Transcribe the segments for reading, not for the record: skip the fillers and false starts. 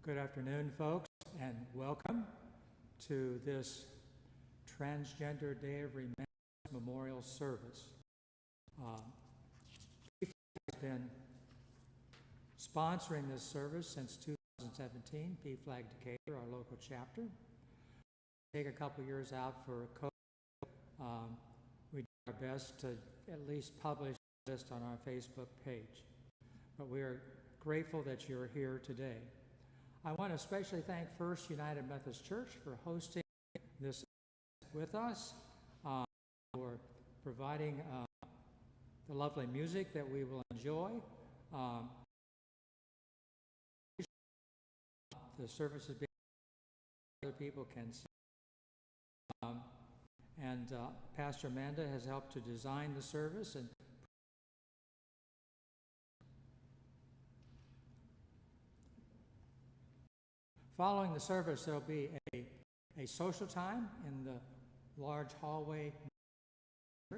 Good afternoon, folks, and welcome to this Transgender Day of Remembrance Memorial Service. PFLAG has been sponsoring this service since 2017, PFLAG Decatur, our local chapter. Take a couple years out for COVID. We do our best to at least publish this on our Facebook page. But we are grateful that you're here today. I want to especially thank First United Methodist Church for hosting this with us, for providing the lovely music that we will enjoy. The service is being other people can see. Pastor Amanda has helped to design the service. And following the service, there'll be a social time in the large hallway.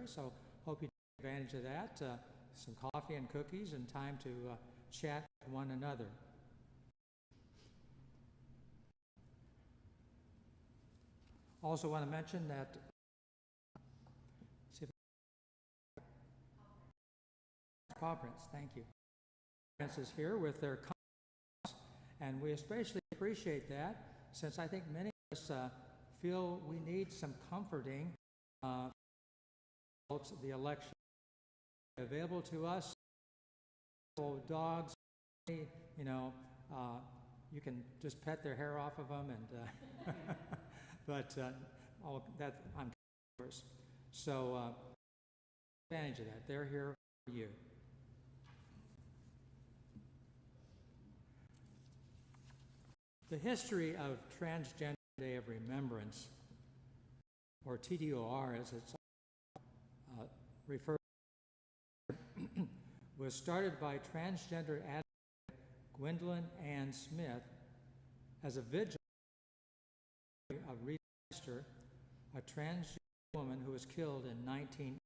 So hope you take advantage of that. Some coffee and cookies and time to chat with one another. Also want to mention that Paw Prints, thank you. Prince is here with their comments, and we especially appreciate that, since I think many of us feel we need some comforting results of the election available to us. Dogs, you know, you can just pet their hair off of them, and but all that I'm yours. So advantage of that. They're here for you. The history of Transgender Day of Remembrance, or TDOR as it's referred to, was started by transgender advocate Gwendolyn Ann Smith as a vigil of Register, a transgender woman who was killed in 1980.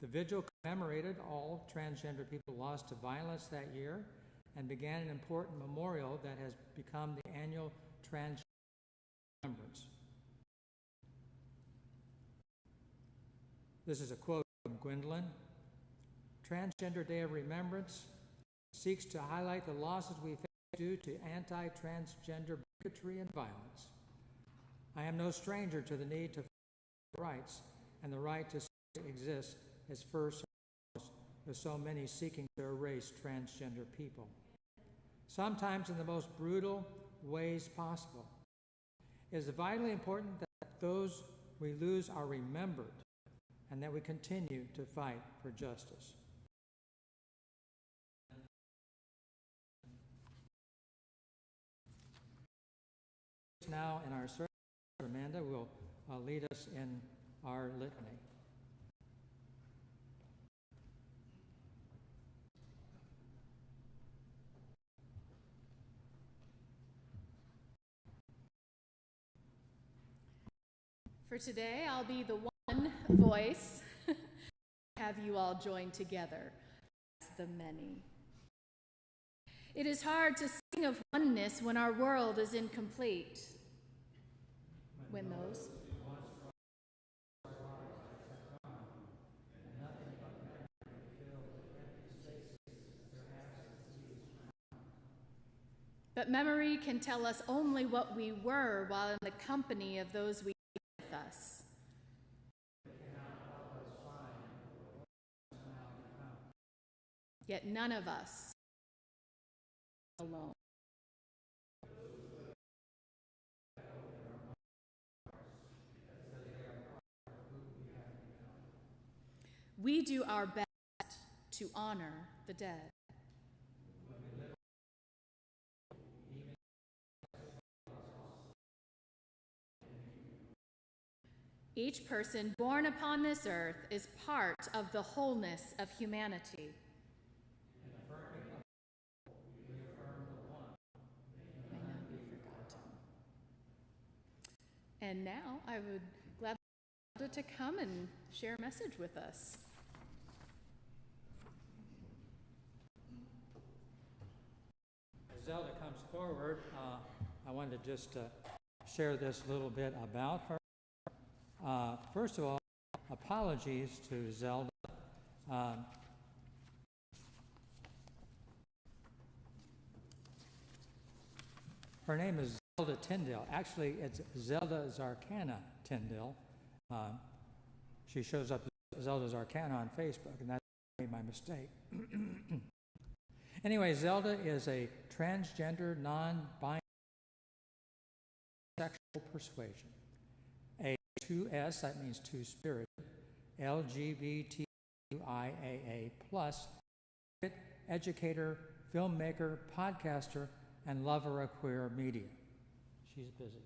The vigil commemorated all transgender people lost to violence that year and began an important memorial that has become the annual Transgender Remembrance. This is a quote from Gwendolyn. Transgender Day of Remembrance seeks to highlight the losses we face due to anti-transgender bigotry and violence. I am no stranger to the need to fight for rights, and the right to exist is first and foremost, with so many seeking to erase transgender people, sometimes in the most brutal ways possible. It is vitally important that those we lose are remembered and that we continue to fight for justice. Now in our service, Amanda will lead us in our litany. For today, I'll be the one voice. Have you all joined together as the many? It is hard to sing of oneness when our world is incomplete. When those but memory can tell us only what we were while in the company of those we with us. Yet none of us alone. We do our best to honor the dead. Each person born upon this earth is part of the wholeness of humanity. May not be forgotten. And now I would gladly like to come and share a message with us. As Zelda comes forward, I wanted to just share this little bit about her. First of all, apologies to Zelda. Her name is Zelda Tyndale. Actually, it's Zelda Zarkana Tyndale. She shows up as Zelda Zarkana on Facebook, and that's my mistake. Anyway, Zelda is a transgender, non-binary sexual persuasion. A 2S, that means two-spirited, LGBTQIAA+, educator, filmmaker, podcaster, and lover of queer media. She's busy.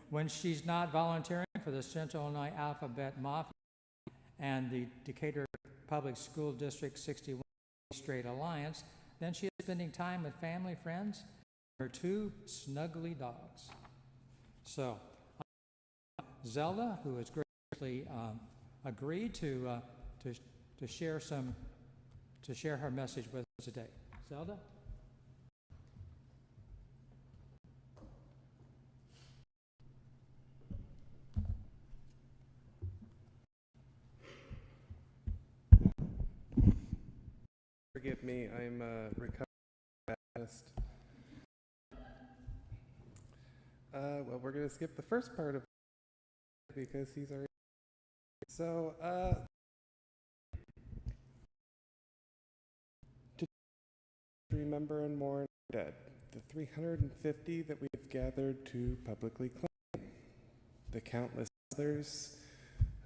When she's not volunteering for the Central Illinois Alphabet Mafia and the Decatur Public School District 61 Straight Alliance, then she is spending time with family, friends, and her two snuggly dogs. So, Zelda, who has graciously agreed to share her message with us today. Zelda? Forgive me, I'm a recovered Methodist. Well, we're going to skip the first part of it because he's already... So, to remember and mourn our dead, the 350 that we've gathered to publicly claim, the countless others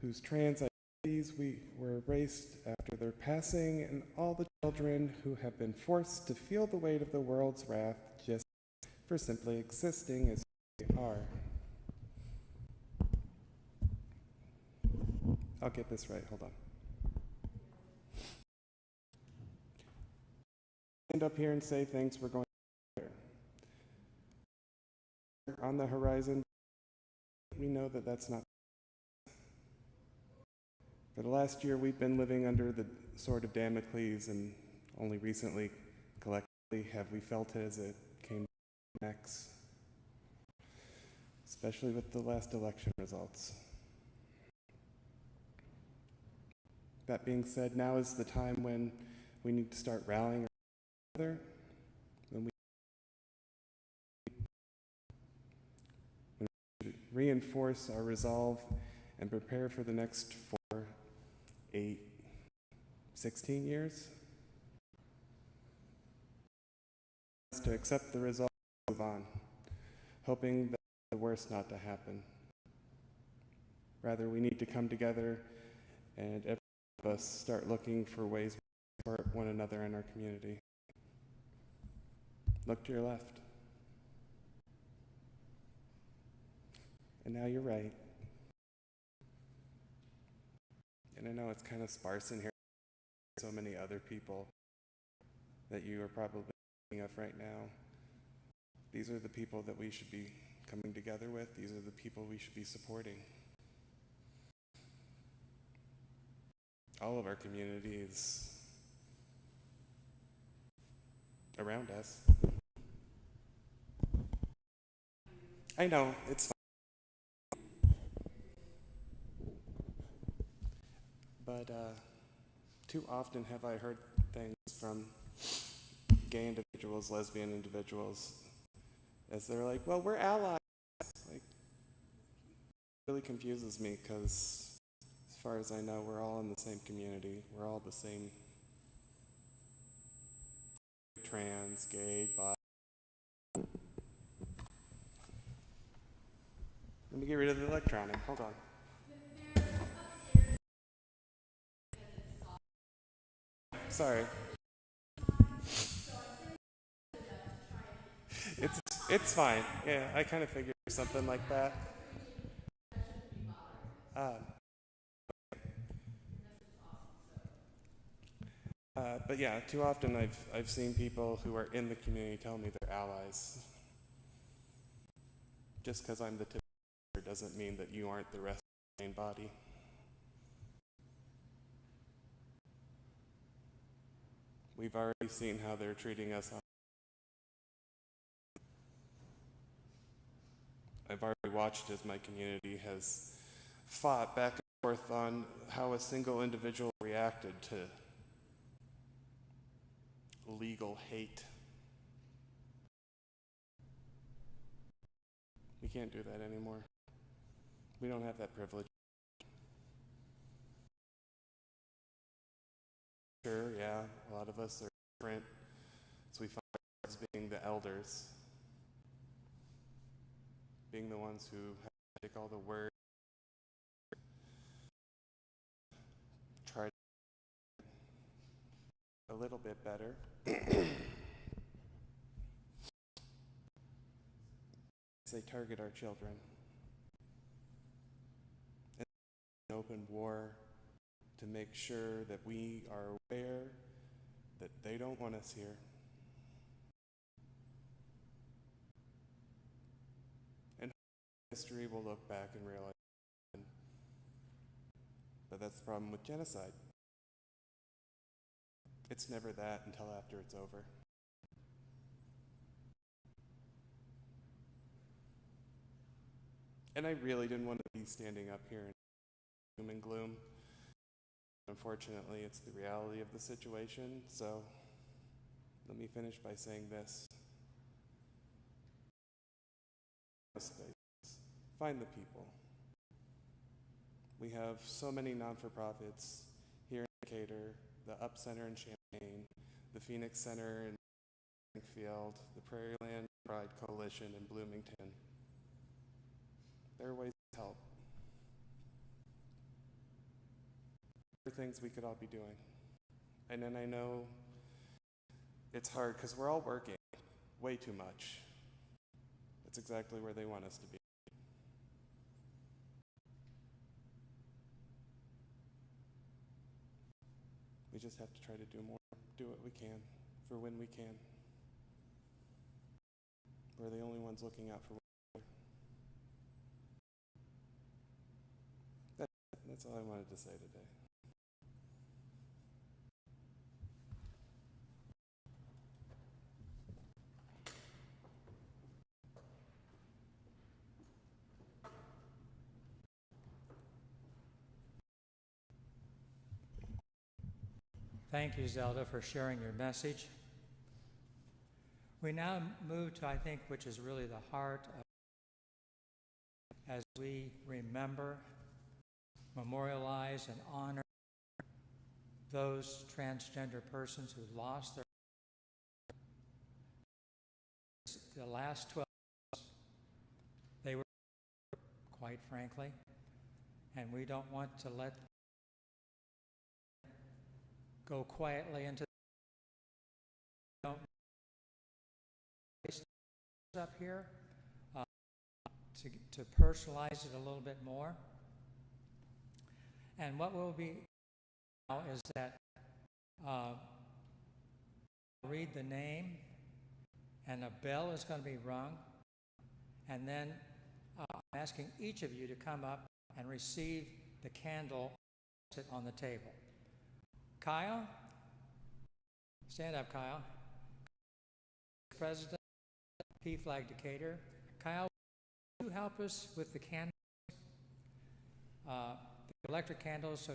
whose trans identities we were erased after their passing, and all the children who have been forced to feel the weight of the world's wrath just for simply existing as they are. I'll get this right, hold on. Stand up here and say things we're going to hear. On the horizon, we know that that's not. For the last year, we've been living under the sword of Damocles, and only recently, collectively, have we felt it as it came next, especially with the last election results. That being said, now is the time when we need to start rallying together, when we should reinforce our resolve and prepare for the next 4, 8, 16 years. To accept the result and move on, hoping that the worst not to happen. Rather, we need to come together and every one of us start looking for ways to support one another in our community. Look to your left. And now you're right. And I know it's kind of sparse in here. So many other people that you are probably thinking of right now. These are the people that we should be coming together with. These are the people we should be supporting. All of our community is around us. I know, it's fine. But too often have I heard things from gay individuals, lesbian individuals, as they're like, well, we're allies. Like, it really confuses me because as far as I know, we're all in the same community. We're all the same trans, gay, bi. Let me get rid of the electronic. Hold on. Sorry. It's fine. Yeah, I kind of figured something like that. But yeah, too often I've seen people who are in the community tell me they're allies. Just because I'm the tip doesn't mean that you aren't the rest of the main body. We've already seen how they're treating us on I've already watched as my community has fought back and forth on how a single individual reacted to legal hate. We can't do that anymore. We don't have that privilege. Sure, yeah, a lot of us are different, so we find ourselves being the elders, being the ones who have to take all the words, try to a little bit better. As they target our children. And an open war to make sure that we are aware that they don't want us here. And history will look back and realize, but that's the problem with genocide. It's never that until after it's over. And I really didn't want to be standing up here in doom and gloom. Unfortunately, it's the reality of the situation, so let me finish by saying this. Find the people. We have so many non-for-profits here in Decatur, the Up Center in Champaign, the Phoenix Center in Springfield, the Prairie Land Pride Coalition in Bloomington. There are ways to help. There are things we could all be doing. And then I know it's hard because we're all working way too much. That's exactly where they want us to be. We just have to try to do more, do what we can for when we can. We're the only ones looking out for one another. That's all I wanted to say today. Thank you, Zelda, for sharing your message. We now move to, I think, which is really the heart of, as we remember, memorialize, and honor those transgender persons who lost their the last 12 years. They were, quite frankly, and we don't want to let go quietly into the up here to personalize it a little bit more. And what will be now is that I'll read the name, and a bell is going to be rung, and then I'm asking each of you to come up and receive the candle sit on the table. Kyle, stand up, Kyle. President, P-Flag Decatur. Kyle, will you help us with the candles? The electric candles, so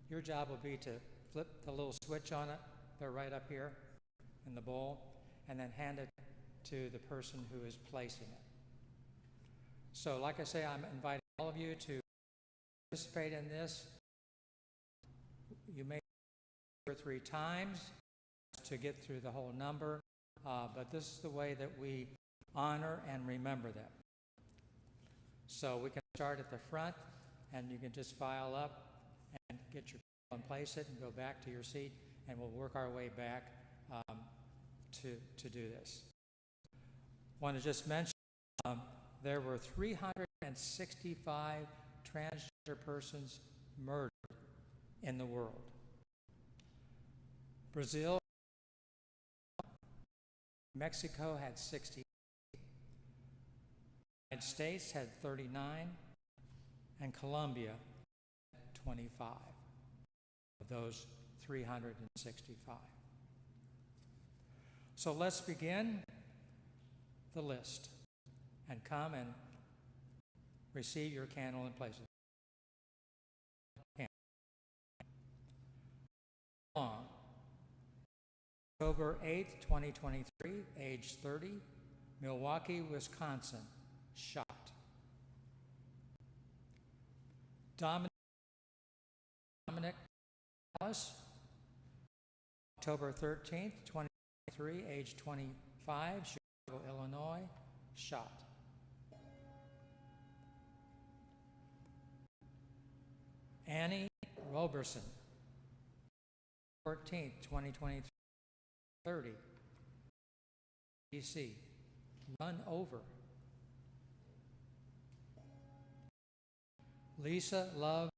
your job will be to flip the little switch on it. They're right up here in the bowl, and then hand it to the person who is placing it. So, like I say, I'm inviting all of you to participate in this. You may 2 or 3 times to get through the whole number, but this is the way that we honor and remember them. So we can start at the front, and you can just file up and get your and place it and go back to your seat, and we'll work our way back to do this. I want to just mention there were 365 transgender persons murdered in the world. Brazil, Mexico had 60. The United States had 39, and Colombia had 25 of those 365. So let's begin the list and come and receive your candle and place it. Long. October 8th, 2023, age 30, Milwaukee, Wisconsin, shot. Dominic Alice, October 13th, 2023, age 25, Chicago, Illinois, shot. Annie Roberson, 14th, 2023, 30, DC, run over. Lisa Love,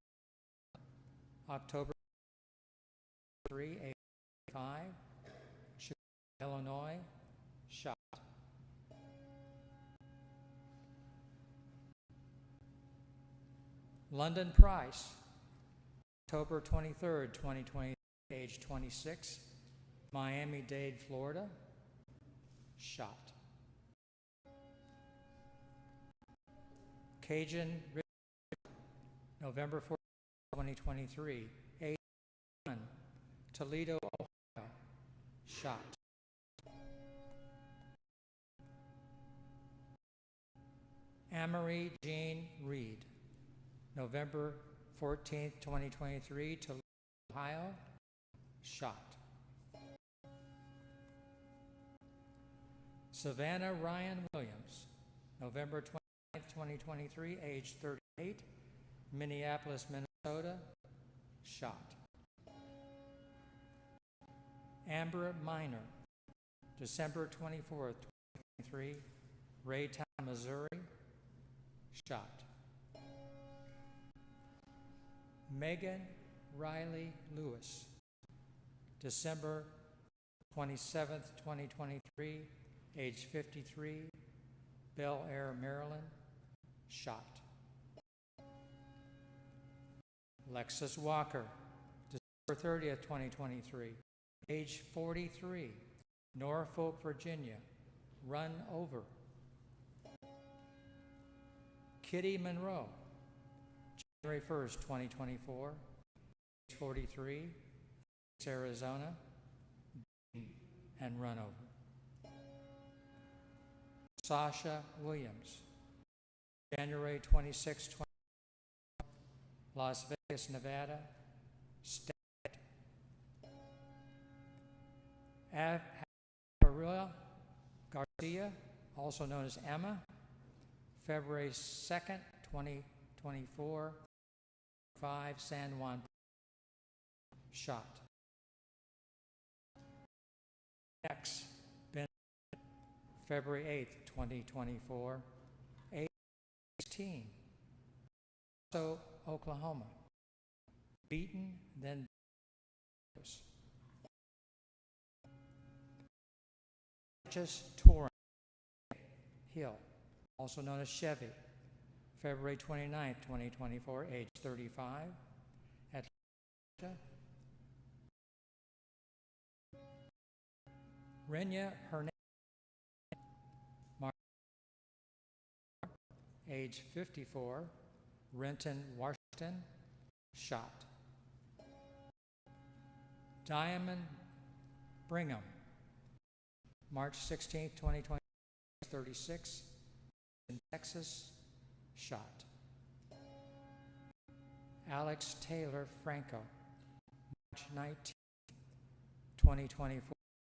October 3, 85, Chicago, Illinois, shot. London Price, October 23rd, 2020, age 26, Miami-Dade, Florida, shot. Cajun Richard, November 14th, 2023, age 1, Toledo, Ohio, shot. Amory Jean Reed, November 14th, 2023, Toledo, Ohio, shot. Savannah Ryan Williams, November 20th, 2023, age 38, Minneapolis, Minnesota, shot. Amber Minor, December 24th, 2023, Raytown, Missouri, shot. Megan Riley Lewis, December 27th, 2023, age 53, Bel Air, Maryland, shot. Lexus Walker, December 30th, 2023, age 43, Norfolk, Virginia, run over. Kitty Monroe, January 1st, 2024, age 43, Arizona, and run over. Sasha Williams, January 26, 2024, Las Vegas, Nevada, stabbed. Aparilla Garcia, also known as Emma, February 2nd, 2024, 5 San Juan, shot. X, Ben, February 8th, 2024, age 16, so Oklahoma, beaten, then Torrent Hill, also known as Chevy, February 29th, 2024, age 35, Atlanta. Renya Hernandez, age 54, Renton, Washington, shot. Diamond Brigham, March 16th, 2020, 36, in Texas, shot. Alex Taylor Franco, March 19th, 2024,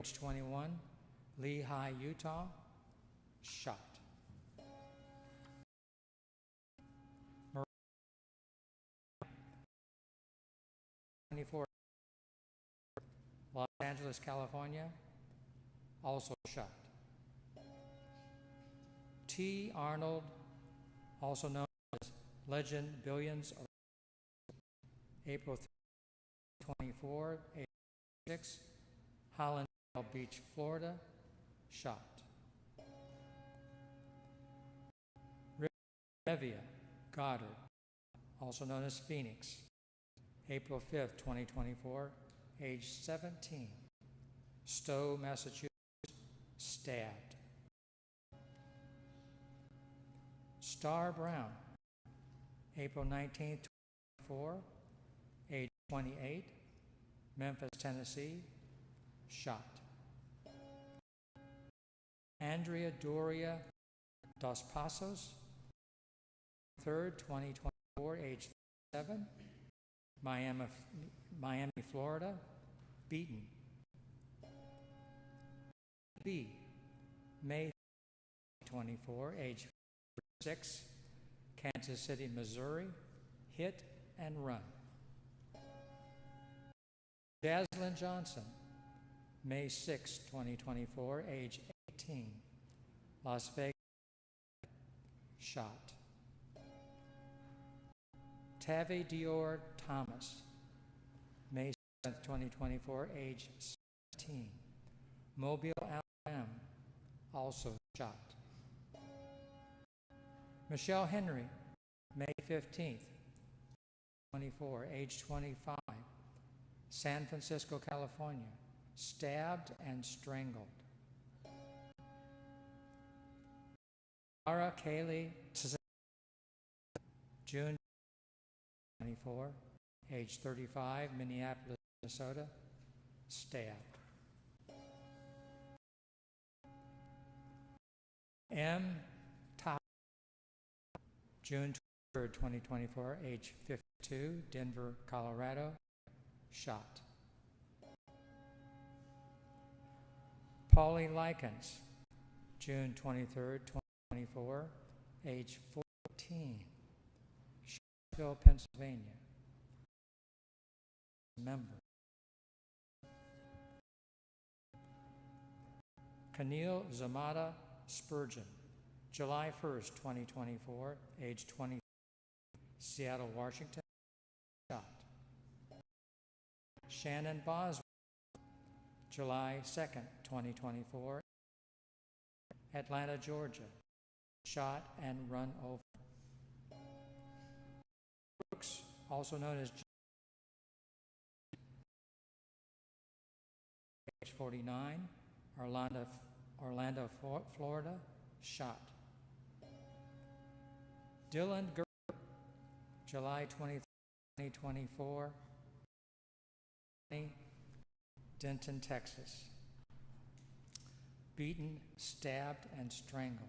age 21, Lehigh, Utah, shot. 24, Los Angeles, California, also shot. T. Arnold, also known as Legend Billions, April 24, age 6, Holland Beach, Florida, shot. Revia Goddard, also known as Phoenix, April 5th, 2024, age 17, Stowe, Massachusetts, stabbed. Star Brown, April 19th, 24, age 28, Memphis, Tennessee, shot. Andrea Doria Dos Passos, 3rd, 2024, age 37, Miami, Florida, beaten. B, May 24, age 6, Kansas City, Missouri, hit and run. Jaslyn Johnson, May 6, 2024, age 18, Las Vegas, shot. Tavi Dior Thomas, May 7, 2024, age 17, Mobile, Alabama, also shot. Michelle Henry, May 15th, 24, age 25, San Francisco, California, stabbed and strangled. Mara Kaylee, June 24, age 35, Minneapolis, Minnesota, stabbed. M. Top, June 23rd, 2024, age 52, Denver, Colorado, shot. Polly Likens, June 23rd, 2024, age 14, Charlottesville, Pennsylvania, member. Keneal Zamata Spurgeon, July 1st, 2024, age 20, Seattle, Washington, shot. Shannon Boswell, July 2nd, 2024, Atlanta, Georgia, shot and run over. Brooks, also known as age 49, Orlando, Florida, shot. Dylan Gerber, July 20, 2024, Denton, Texas, beaten, stabbed, and strangled.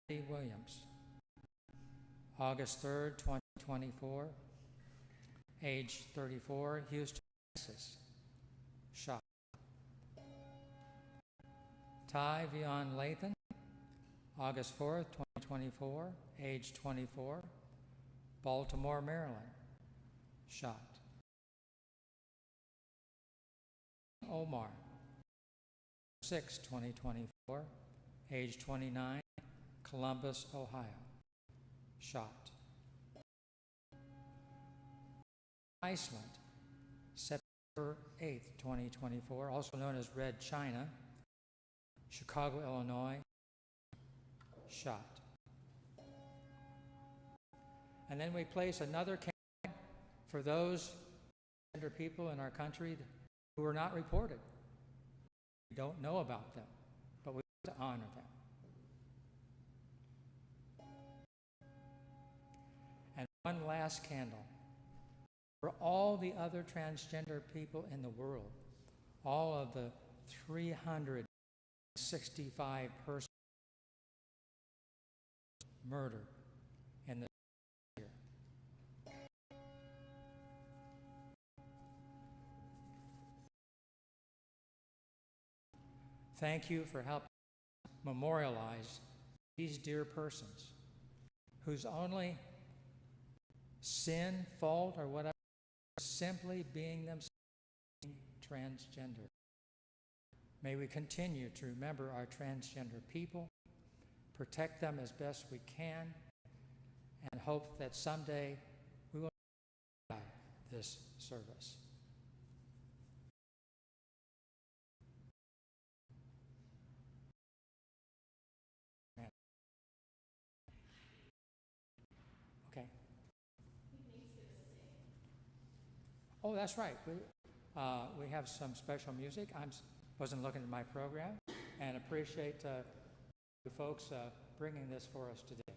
Eddie Williams, August 3rd, 2024, age 34, Houston, Texas, shot. Ty Vion Lathan, August 4th, 2024, age 24, Baltimore, Maryland, shot. Omar, 6, 2024, age 29, Columbus, Ohio, shot. Iceland, September 8th, 2024, also known as Red China, Chicago, Illinois, shot. And then we place another camp for those transgender people in our country who are not reported. We don't know about them, but we want to honor them. And one last candle for all the other transgender people in the world, all of the 365 persons murdered in this year. Thank you for helping memorialize these dear persons whose only sin, fault, or whatever is simply being themselves transgender. May we continue to remember our transgender people, protect them as best we can, and hope that someday we will have this service. Okay. Oh, that's right. We have some special music. Wasn't looking at my program, and appreciate you folks bringing this for us today.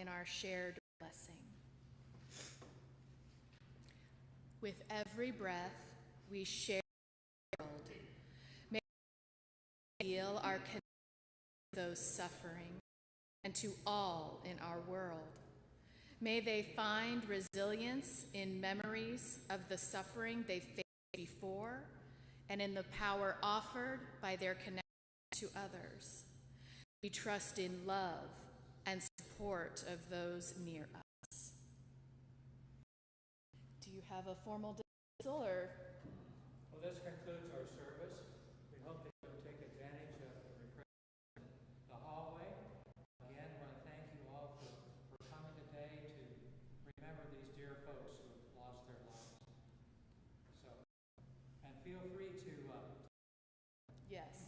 in our shared blessing. With every breath we share the world, may we feel our connection to those suffering and to all in our world. May they find resilience in memories of the suffering they faced before and in the power offered by their connection to others. We trust in love and support of those near us. Do you have a formal dismissal or? Well, this concludes our service. We hope that you'll take advantage of the refreshments in the hallway. Again, I want to thank you all for coming today to remember these dear folks who have lost their lives. So, and feel free to yes.